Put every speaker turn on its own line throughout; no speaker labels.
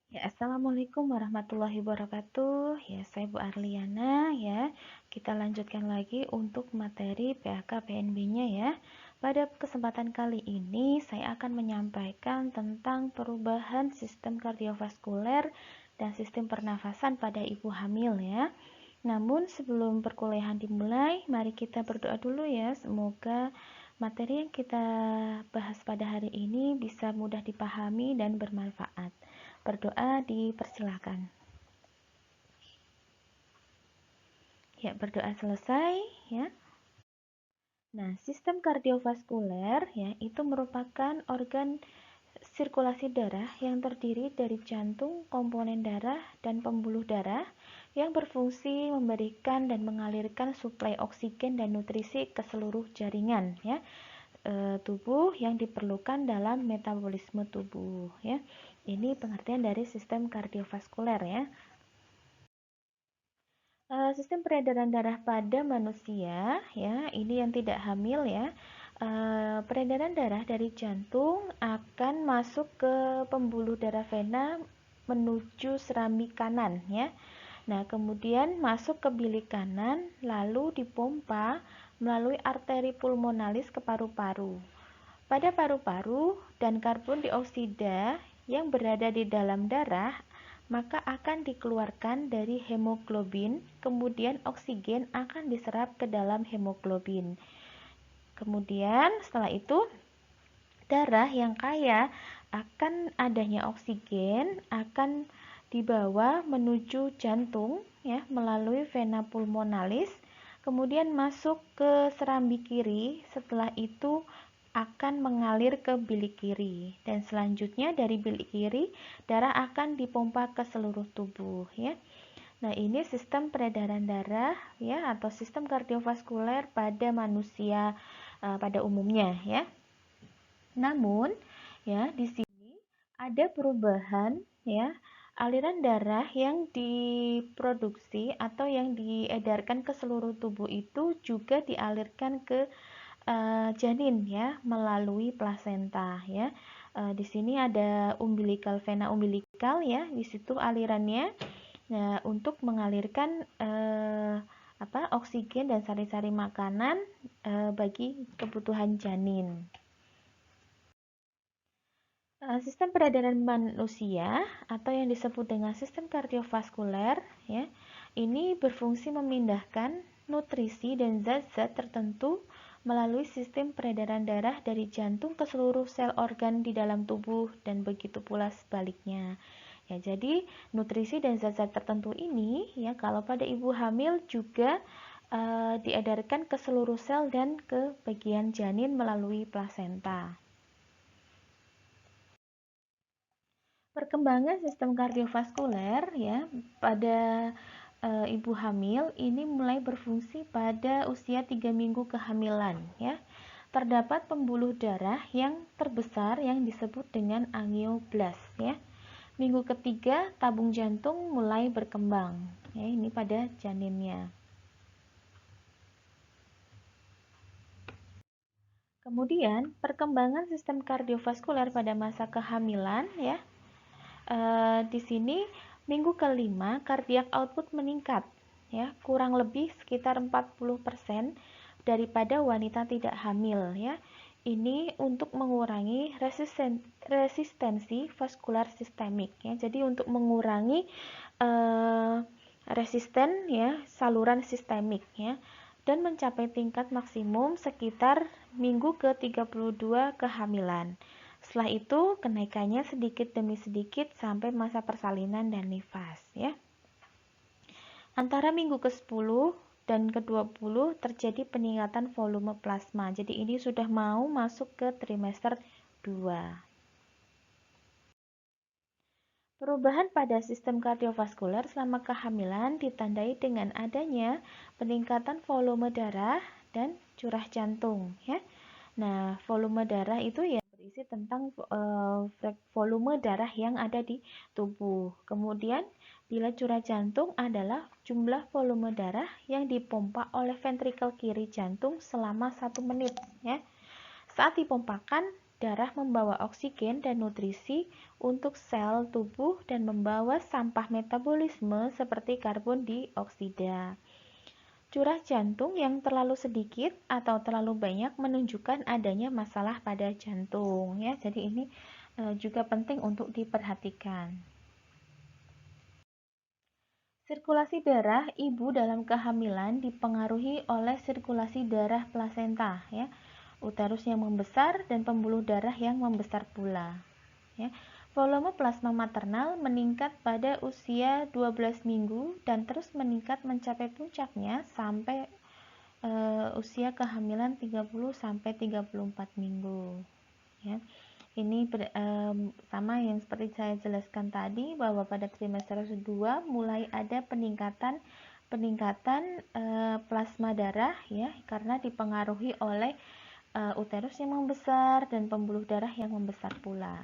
Ya, Assalamualaikum warahmatullahi wabarakatuh. Ya, saya Bu Arliana ya. Kita lanjutkan lagi untuk materi PAK PNB-nya ya. Pada kesempatan kali ini saya akan menyampaikan tentang perubahan sistem kardiovaskuler dan sistem pernafasan pada ibu hamil ya. Namun sebelum perkuliahan dimulai, mari kita berdoa dulu ya. Semoga materi yang kita bahas pada hari ini bisa mudah dipahami dan bermanfaat. Berdoa dipersilakan. Ya, berdoa selesai ya. Nah, sistem kardiovaskuler ya itu merupakan organ sirkulasi darah yang terdiri dari jantung, komponen darah, dan pembuluh darah yang berfungsi memberikan dan mengalirkan suplai oksigen dan nutrisi ke seluruh jaringan ya tubuh yang diperlukan dalam metabolisme tubuh ya. Ini pengertian dari sistem kardiovaskuler ya. Sistem peredaran darah pada manusia ya ini yang tidak hamil ya. Peredaran darah dari jantung akan masuk ke pembuluh darah vena menuju serambi kanan ya. Nah, kemudian masuk ke bilik kanan lalu dipompa melalui arteri pulmonalis ke paru-paru. Pada paru-paru dan karbon dioksida yang berada di dalam darah maka akan dikeluarkan dari hemoglobin, kemudian oksigen akan diserap ke dalam hemoglobin. Kemudian setelah itu darah yang kaya akan adanya oksigen akan dibawa menuju jantung ya melalui vena pulmonalis, kemudian masuk ke serambi kiri, setelah itu akan mengalir ke bilik kiri dan selanjutnya dari bilik kiri darah akan dipompa ke seluruh tubuh ya. Nah, ini sistem peredaran darah ya atau sistem kardiovaskuler pada manusia pada umumnya ya. Namun ya di sini ada perubahan ya. Aliran darah yang diproduksi atau yang diedarkan ke seluruh tubuh itu juga dialirkan ke janin ya melalui plasenta ya. Di sini ada umbilical vena umbilikal ya, di situ alirannya. Nah, untuk mengalirkan oksigen dan sari-sari makanan bagi kebutuhan janin. Sistem peredaran manusia atau yang disebut dengan sistem kardiovaskuler ya, ini berfungsi memindahkan nutrisi dan zat-zat tertentu melalui sistem peredaran darah dari jantung ke seluruh sel organ di dalam tubuh dan begitu pula sebaliknya. Ya, jadi nutrisi dan zat-zat tertentu ini ya kalau pada ibu hamil juga diedarkan ke seluruh sel dan ke bagian janin melalui plasenta. Perkembangan sistem kardiovaskuler ya pada ibu hamil ini mulai berfungsi pada usia 3 minggu kehamilan ya. Terdapat pembuluh darah yang terbesar yang disebut dengan angioblast ya. Minggu ketiga tabung jantung mulai berkembang ya, ini pada janinnya. Kemudian perkembangan sistem kardiovaskuler pada masa kehamilan ya. Di sini minggu kelima kardiak output meningkat ya, kurang lebih sekitar 40% daripada wanita tidak hamil ya. Ini untuk mengurangi resistensi vaskular sistemik ya. Jadi untuk mengurangi resisten ya saluran sistemik ya dan mencapai tingkat maksimum sekitar minggu ke-32 kehamilan. Setelah itu kenaikannya sedikit demi sedikit sampai masa persalinan dan nifas ya. Antara minggu ke-10 dan ke-20 terjadi peningkatan volume plasma. Jadi ini sudah mau masuk ke trimester 2. Perubahan pada sistem kardiovaskuler selama kehamilan ditandai dengan adanya peningkatan volume darah dan curah jantung ya. Nah, volume darah itu ya berisi tentang volume darah yang ada di tubuh. Kemudian, bila curah jantung adalah jumlah volume darah yang dipompa oleh ventrikel kiri jantung selama 1 menit ya. Saat dipompakan Darah membawa oksigen dan nutrisi untuk sel tubuh dan membawa sampah metabolisme seperti karbon dioksida. Curah jantung yang terlalu sedikit atau terlalu banyak menunjukkan adanya masalah pada jantung ya. Jadi ini juga penting untuk diperhatikan. Sirkulasi darah ibu dalam kehamilan dipengaruhi oleh sirkulasi darah plasenta ya. Uterus yang membesar dan pembuluh darah yang membesar pula. Ya. Volume plasma maternal meningkat pada usia 12 minggu dan terus meningkat mencapai puncaknya sampai usia kehamilan 30 sampai 34 minggu. Ya. Ini sama yang seperti saya jelaskan tadi bahwa pada trimester 2 mulai ada peningkatan plasma darah ya karena dipengaruhi oleh uterus yang membesar dan pembuluh darah yang membesar pula.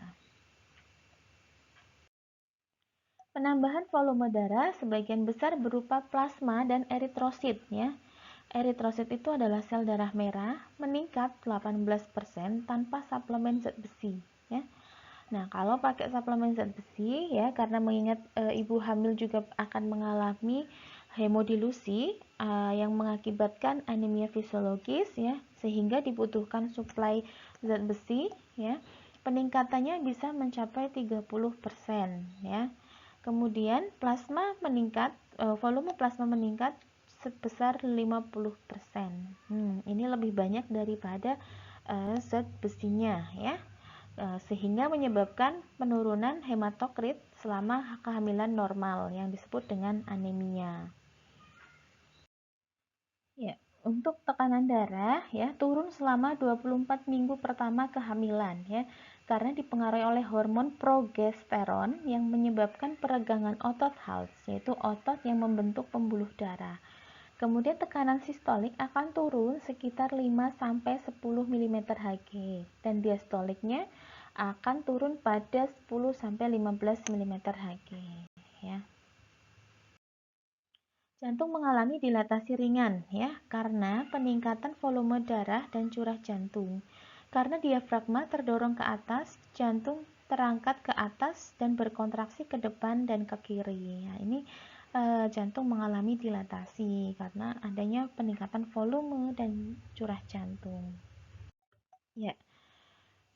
Penambahan volume darah sebagian besar berupa plasma dan eritrosit ya. Eritrosit itu adalah sel darah merah meningkat 18% tanpa suplemen zat besi ya. Nah, kalau pakai suplemen zat besi ya karena mengingat ibu hamil juga akan mengalami hemodilusi yang mengakibatkan anemia fisiologis ya, sehingga dibutuhkan suplai zat besi ya. Peningkatannya bisa mencapai 30% ya. Kemudian plasma meningkat, volume plasma meningkat sebesar 50%. Ini lebih banyak daripada zat besinya ya. Sehingga menyebabkan penurunan hematokrit selama kehamilan normal yang disebut dengan anemia. Ya, untuk tekanan darah ya turun selama 24 minggu pertama kehamilan ya karena dipengaruhi oleh hormon progesteron yang menyebabkan peregangan otot Hals, yaitu otot yang membentuk pembuluh darah. Kemudian tekanan sistolik akan turun sekitar 5 sampai 10 mm Hg dan diastoliknya akan turun pada 10 sampai 15 mm Hg ya. Jantung mengalami dilatasi ringan ya karena peningkatan volume darah dan curah jantung. Karena diafragma terdorong ke atas, jantung terangkat ke atas dan berkontraksi ke depan dan ke kiri. Ya, ini jantung mengalami dilatasi karena adanya peningkatan volume dan curah jantung. Ya.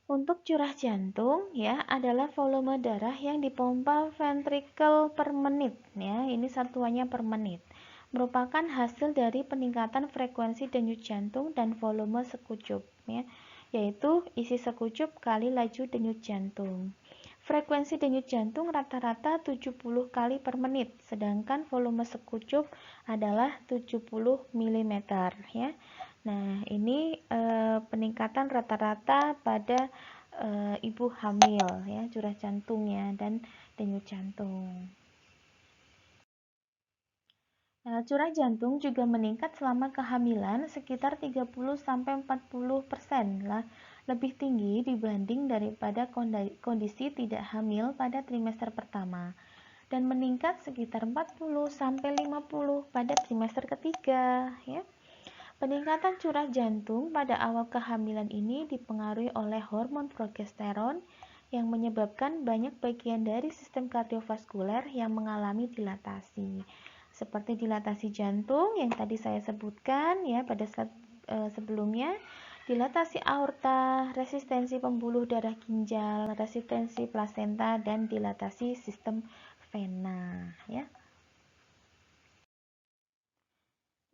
Untuk curah jantung ya adalah volume darah yang dipompa ventrikel per menit ya. Ini satuannya per menit. Merupakan hasil dari peningkatan frekuensi denyut jantung dan volume sekucup ya, yaitu isi sekucup kali laju denyut jantung. Frekuensi denyut jantung rata-rata 70 kali per menit, sedangkan volume sekucup adalah 70 mm ya. Nah, ini peningkatan rata-rata pada ibu hamil ya, curah jantungnya dan denyut jantung. Curah jantung juga meningkat selama kehamilan sekitar 30-40% lah, lebih tinggi dibanding daripada kondisi tidak hamil pada trimester pertama dan meningkat sekitar 40-50 pada trimester ketiga ya. Peningkatan curah jantung pada awal kehamilan ini dipengaruhi oleh hormon progesteron yang menyebabkan banyak bagian dari sistem kardiovaskuler yang mengalami dilatasi. Seperti dilatasi jantung yang tadi saya sebutkan ya pada slide sebelumnya, dilatasi aorta, resistensi pembuluh darah ginjal, resistensi plasenta dan dilatasi sistem vena ya.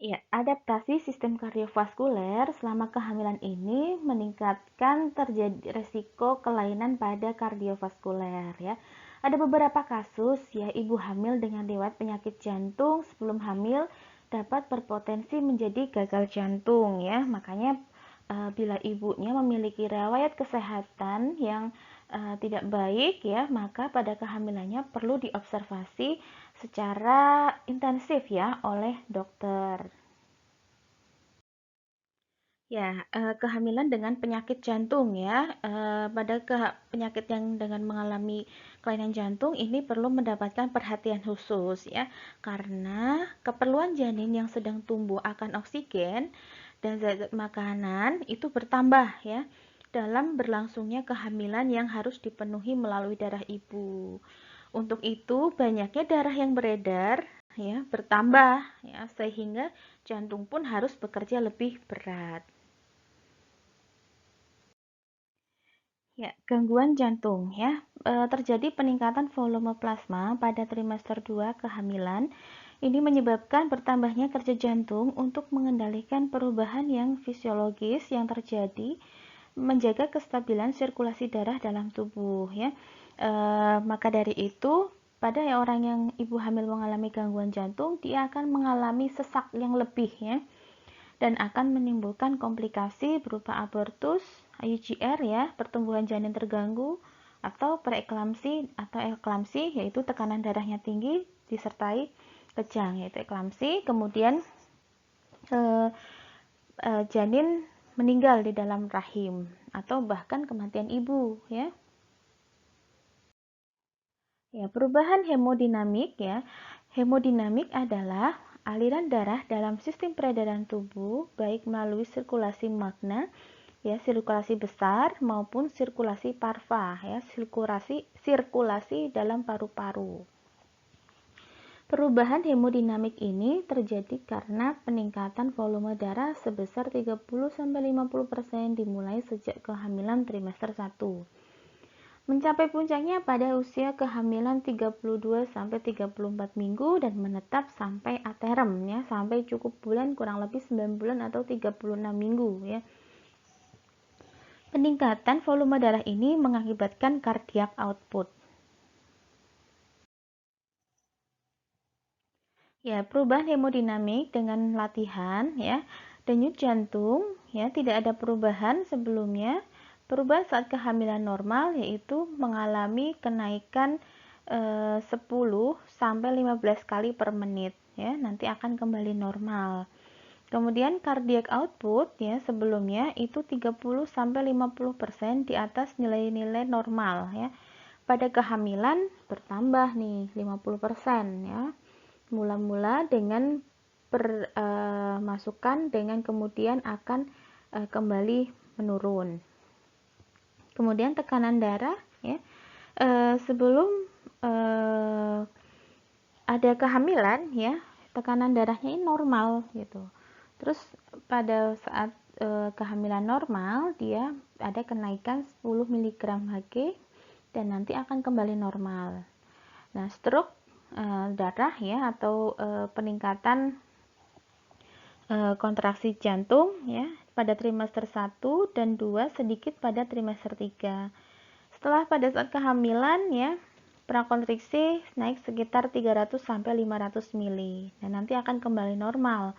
Ya, adaptasi sistem kardiovaskuler selama kehamilan ini meningkatkan terjadi resiko kelainan pada kardiovaskuler ya. Ada beberapa kasus ya ibu hamil dengan riwayat penyakit jantung sebelum hamil dapat berpotensi menjadi gagal jantung ya. Makanya bila ibunya memiliki riwayat kesehatan yang tidak baik ya, maka pada kehamilannya perlu diobservasi secara intensif ya oleh dokter. Ya, kehamilan dengan penyakit jantung ya, pada penyakit yang dengan mengalami kelainan jantung ini perlu mendapatkan perhatian khusus ya, karena keperluan janin yang sedang tumbuh akan oksigen dan zat-zat makanan itu bertambah ya. dalam berlangsungnya kehamilan yang harus dipenuhi melalui darah ibu. Untuk itu, banyaknya darah yang beredar ya bertambah ya, sehingga jantung pun harus bekerja lebih berat. Ya, gangguan jantung ya. Terjadi peningkatan volume plasma pada trimester 2 kehamilan. Ini menyebabkan bertambahnya kerja jantung untuk mengendalikan perubahan yang fisiologis yang terjadi, menjaga kestabilan sirkulasi darah dalam tubuh ya. Maka dari itu, pada orang yang ibu hamil mengalami gangguan jantung, dia akan mengalami sesak yang lebih ya, dan akan menimbulkan komplikasi berupa abortus, UGR ya, pertumbuhan janin terganggu, atau preeklamsi atau eklamsi, yaitu tekanan darahnya tinggi disertai kejang, yaitu eklamsi. Kemudian janin meninggal di dalam rahim atau bahkan kematian ibu ya. Ya, perubahan hemodinamik ya. Hemodinamik adalah aliran darah dalam sistem peredaran tubuh baik melalui sirkulasi magna ya, sirkulasi besar maupun sirkulasi parva ya, sirkulasi dalam paru-paru. Perubahan hemodinamik ini terjadi karena peningkatan volume darah sebesar 30-50% dimulai sejak kehamilan trimester 1. Mencapai puncaknya pada usia kehamilan 32-34 minggu dan menetap sampai aterem ya, sampai cukup bulan kurang lebih 9 bulan atau 36 minggu ya. Peningkatan volume darah ini mengakibatkan cardiac output. Ya, perubahan hemodinamik dengan latihan ya. Denyut jantung ya tidak ada perubahan sebelumnya. Perubahan saat kehamilan normal yaitu mengalami kenaikan 10 sampai 15 kali per menit ya, nanti akan kembali normal. Kemudian cardiac output ya sebelumnya itu 30 sampai 50% di atas nilai-nilai normal ya. Pada kehamilan bertambah nih 50% ya. Mula-mula dengan masukan dengan kemudian akan kembali menurun. Kemudian tekanan darah ya, sebelum ada kehamilan ya, tekanan darahnya ini normal gitu. Terus pada saat kehamilan normal dia ada kenaikan 10 mg Hg dan nanti akan kembali normal. Nah, stroke darah ya atau peningkatan kontraksi jantung ya pada trimester 1 dan 2, sedikit pada trimester 3. Setelah pada saat kehamilan ya, prakontriksi naik sekitar 300 sampai 500 mili. Dan nanti akan kembali normal.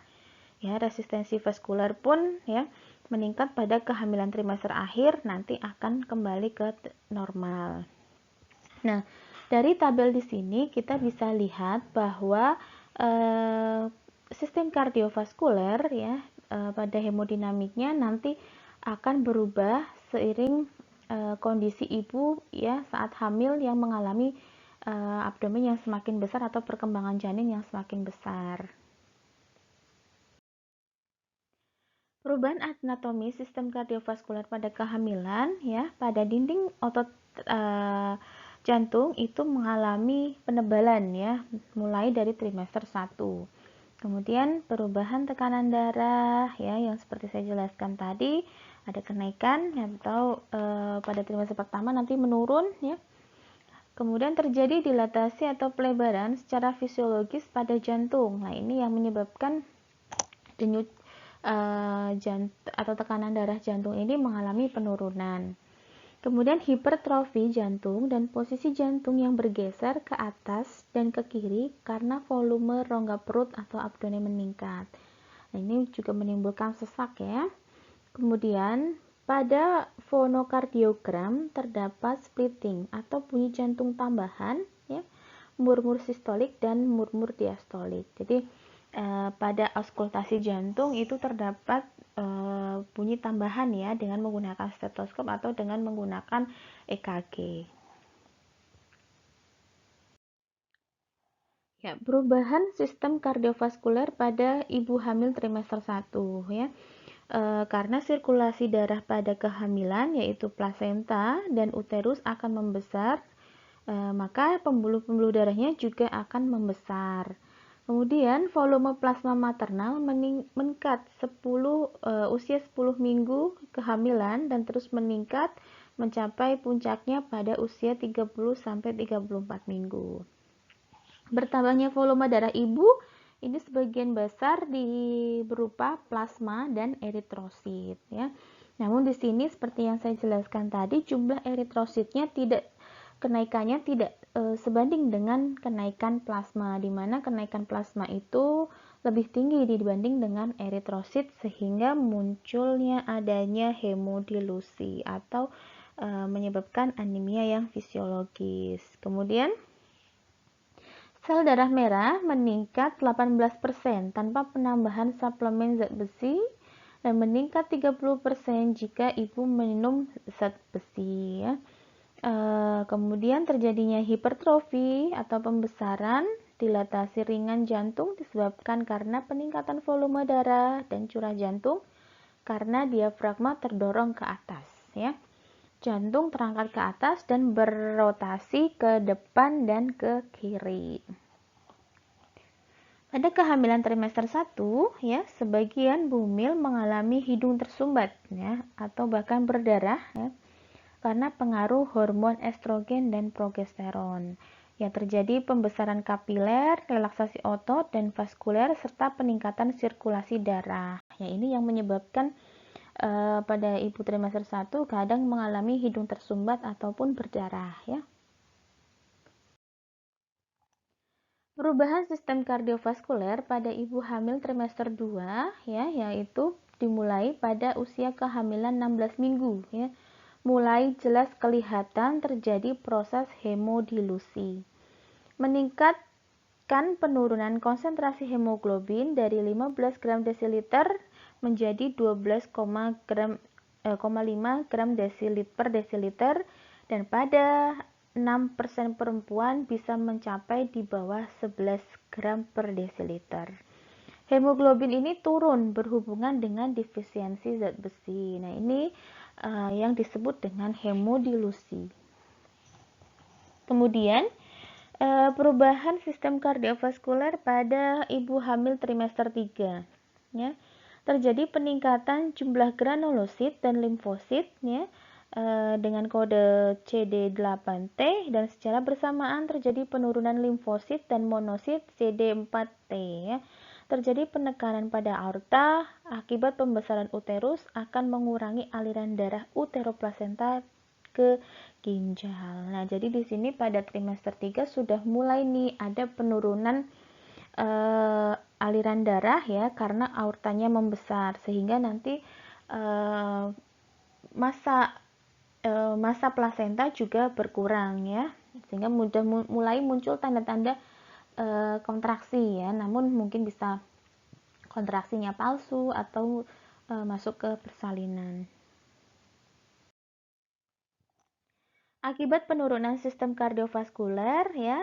Ya, resistensi vaskular pun ya meningkat pada kehamilan trimester akhir, nanti akan kembali ke normal. Nah, dari tabel di sini kita bisa lihat bahwa sistem kardiovaskuler ya pada hemodinamiknya nanti akan berubah seiring kondisi ibu ya saat hamil yang mengalami abdomen yang semakin besar atau perkembangan janin yang semakin besar. Perubahan anatomi sistem kardiovaskuler pada kehamilan ya, pada dinding otot jantung itu mengalami penebalan ya mulai dari trimester 1. Kemudian perubahan tekanan darah ya yang seperti saya jelaskan tadi, ada kenaikan atau pada trimester pertama nanti menurun ya. Kemudian terjadi dilatasi atau pelebaran secara fisiologis pada jantung. Nah, ini yang menyebabkan denyut atau tekanan darah jantung ini mengalami penurunan. Kemudian hipertrofi jantung dan posisi jantung yang bergeser ke atas dan ke kiri karena volume rongga perut atau abdomen meningkat. Nah, ini juga menimbulkan sesak ya. Kemudian pada fonokardiogram terdapat splitting atau bunyi jantung tambahan ya, murmur sistolik dan murmur diastolik. Jadi pada auskultasi jantung itu terdapat bunyi tambahan ya dengan menggunakan stetoskop atau dengan menggunakan EKG. Ya, perubahan sistem kardiovaskuler pada ibu hamil trimester 1 ya. Karena sirkulasi darah pada kehamilan yaitu plasenta dan uterus akan membesar, maka pembuluh-pembuluh darahnya juga akan membesar. Kemudian volume plasma maternal meningkat usia 10 minggu kehamilan dan terus meningkat mencapai puncaknya pada usia 30-34 minggu. Bertambahnya volume darah ibu ini sebagian besar berupa plasma dan eritrosit ya. Namun di sini seperti yang saya jelaskan tadi, jumlah eritrositnya kenaikannya tidak sebanding dengan kenaikan plasma, di mana kenaikan plasma itu lebih tinggi dibanding dengan eritrosit sehingga munculnya adanya hemodilusi atau menyebabkan anemia yang fisiologis. Kemudian sel darah merah meningkat 18% tanpa penambahan suplemen zat besi dan meningkat 30% jika ibu minum zat besi ya. Kemudian terjadinya hipertrofi atau pembesaran, dilatasi ringan jantung disebabkan karena peningkatan volume darah dan curah jantung karena diafragma terdorong ke atas ya. Jantung terangkat ke atas dan berrotasi ke depan dan ke kiri. Pada kehamilan trimester 1 ya, sebagian bumil mengalami hidung tersumbat ya atau bahkan berdarah ya, karena pengaruh hormon estrogen dan progesteron. Yang terjadi pembesaran kapiler, relaksasi otot dan vaskuler serta peningkatan sirkulasi darah. Ya, ini yang menyebabkan pada ibu trimester 1 kadang mengalami hidung tersumbat ataupun berdarah ya. Perubahan sistem kardiovaskuler pada ibu hamil trimester 2 ya, yaitu dimulai pada usia kehamilan 16 minggu ya. Mulai jelas kelihatan terjadi proses hemodilusi. Meningkatkan penurunan konsentrasi hemoglobin dari 15 gram desiliter menjadi 12,5 gram per desiliter dan pada 6% perempuan bisa mencapai di bawah 11 gram per desiliter. Hemoglobin ini turun berhubungan dengan defisiensi zat besi. Nah, ini yang disebut dengan hemodilusi. Kemudian, perubahan sistem kardiovaskuler pada ibu hamil trimester 3 ya. Terjadi peningkatan jumlah granulosit dan limfosit ya, dengan kode CD8T dan secara bersamaan terjadi penurunan limfosit dan monosit CD4T ya. Terjadi penekanan pada aorta akibat pembesaran uterus akan mengurangi aliran darah uteroplasenta ke ginjal. Nah, jadi di sini pada trimester 3 sudah mulai nih ada penurunan aliran darah ya karena aortanya membesar sehingga nanti masa plasenta juga berkurang ya, sehingga mulai muncul tanda-tanda kontraksi ya, namun mungkin bisa kontraksinya palsu atau masuk ke persalinan. Akibat penurunan sistem kardiovaskuler ya,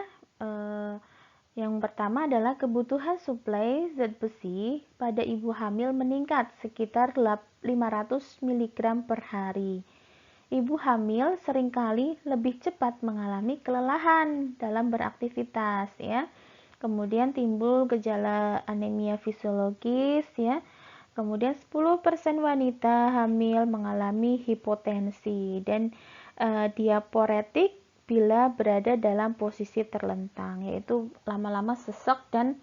yang pertama adalah kebutuhan suplai zat besi pada ibu hamil meningkat sekitar 500 mg per hari. Ibu hamil seringkali lebih cepat mengalami kelelahan dalam beraktivitas ya. Kemudian timbul gejala anemia fisiologis ya. Kemudian 10% wanita hamil mengalami hipotensi dan diaporetik bila berada dalam posisi terlentang, yaitu lama-lama sesek dan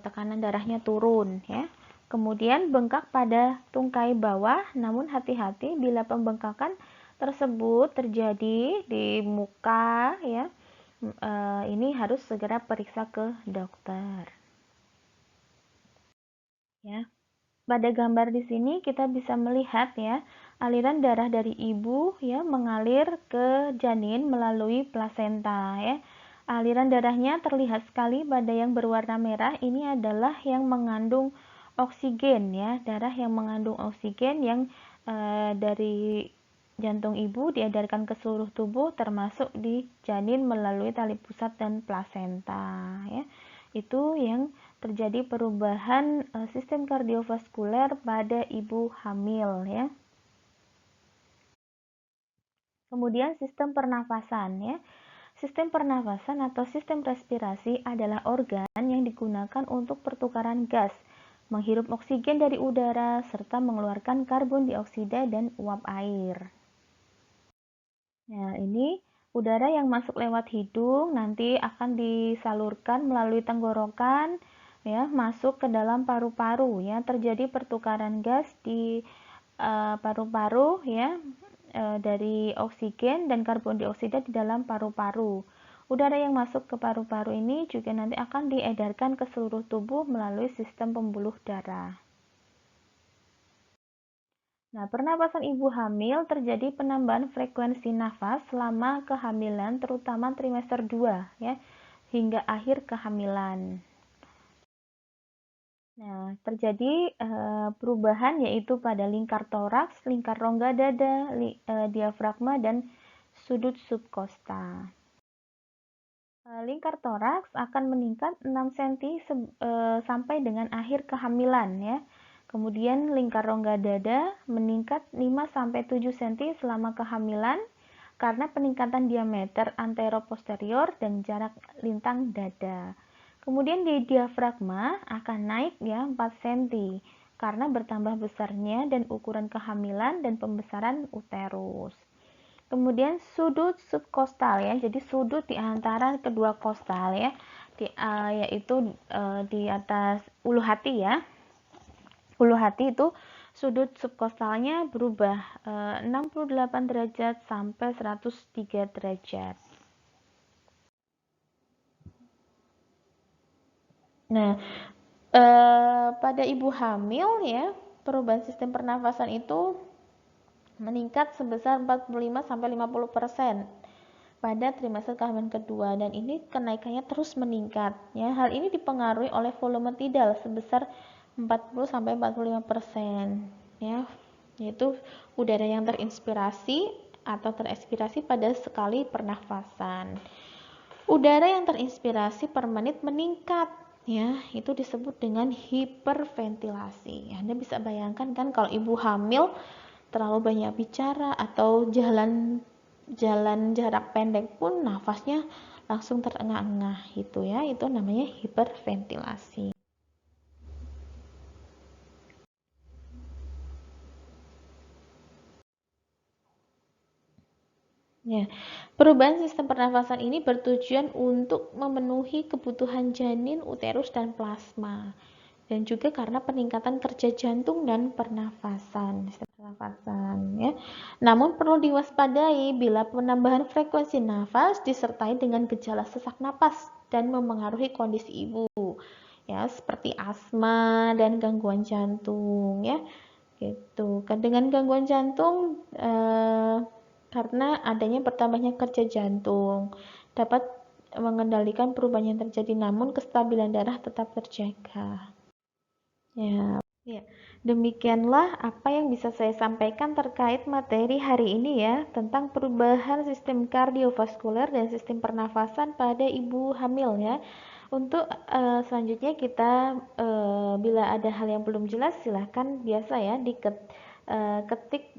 tekanan darahnya turun ya. Kemudian bengkak pada tungkai bawah, namun hati-hati bila pembengkakan tersebut terjadi di muka ya. Ini harus segera periksa ke dokter. Ya. Pada gambar di sini kita bisa melihat ya, aliran darah dari ibu ya mengalir ke janin melalui plasenta ya. Aliran darahnya terlihat sekali pada yang berwarna merah, ini adalah yang mengandung oksigen ya, darah yang mengandung oksigen yang dari jantung ibu diedarkan ke seluruh tubuh termasuk di janin melalui tali pusat dan plasenta ya. Itu yang terjadi perubahan sistem kardiovaskuler pada ibu hamil ya. Kemudian sistem pernafasan ya. Sistem pernafasan atau sistem respirasi adalah organ yang digunakan untuk pertukaran gas, menghirup oksigen dari udara, serta mengeluarkan karbon dioksida dan uap air. Nah, ini udara yang masuk lewat hidung nanti akan disalurkan melalui tenggorokan ya, masuk ke dalam paru-paru ya, terjadi pertukaran gas di paru-paru ya, dari oksigen dan karbon dioksida di dalam paru-paru. Udara yang masuk ke paru-paru ini juga nanti akan diedarkan ke seluruh tubuh melalui sistem pembuluh darah. Nah, pernapasan ibu hamil terjadi penambahan frekuensi nafas selama kehamilan, terutama trimester 2 ya, hingga akhir kehamilan. Nah, terjadi perubahan yaitu pada lingkar toraks, lingkar rongga dada, diafragma, dan sudut subkosta. Lingkar toraks akan meningkat 6 cm sampai dengan akhir kehamilan ya. Kemudian lingkar rongga dada meningkat 5-7 cm selama kehamilan karena peningkatan diameter antero-posterior dan jarak lintang dada. Kemudian di diafragma akan naik ya 4 cm karena bertambah besarnya dan ukuran kehamilan dan pembesaran uterus. Kemudian sudut subkostal ya, jadi sudut di antara kedua kostal ya, yaitu di atas ulu hati ya. Ulu hati itu sudut subkostalnya berubah 68 derajat sampai 103 derajat. Nah, pada ibu hamil ya, perubahan sistem pernafasan itu meningkat sebesar 45-50% pada trimester kehamilan kedua, dan ini kenaikannya terus meningkat ya. Hal ini dipengaruhi oleh volume tidal sebesar 40-45% ya, yaitu udara yang terinspirasi atau terekspirasi pada sekali pernafasan. Udara yang terinspirasi per menit meningkat ya, itu disebut dengan hiperventilasi. Anda bisa bayangkan kan kalau ibu hamil terlalu banyak bicara atau jalan jarak pendek pun nafasnya langsung terengah-engah gitu ya, itu namanya hiperventilasi. Ya, perubahan sistem pernafasan ini bertujuan untuk memenuhi kebutuhan janin, uterus, dan plasma, dan juga karena peningkatan kerja jantung dan pernafasan, ya. Namun perlu diwaspadai bila penambahan frekuensi nafas disertai dengan gejala sesak napas dan memengaruhi kondisi ibu, ya, seperti asma dan gangguan jantung, ya, gitu. Dengan gangguan jantung, karena adanya bertambahnya kerja jantung dapat mengendalikan perubahan yang terjadi, namun kestabilan darah tetap terjaga. Ya, demikianlah apa yang bisa saya sampaikan terkait materi hari ini ya, tentang perubahan sistem kardiovaskuler dan sistem pernafasan pada ibu hamil ya. Untuk selanjutnya kita bila ada hal yang belum jelas silahkan biasa ya ketik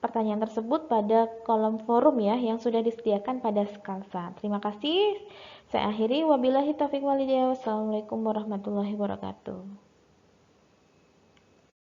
pertanyaan tersebut pada kolom forum ya yang sudah disediakan pada Skalsa. Terima kasih. Saya akhiri, wabillahi taufiq walhidayah. Wassalamualaikum warahmatullahi wabarakatuh.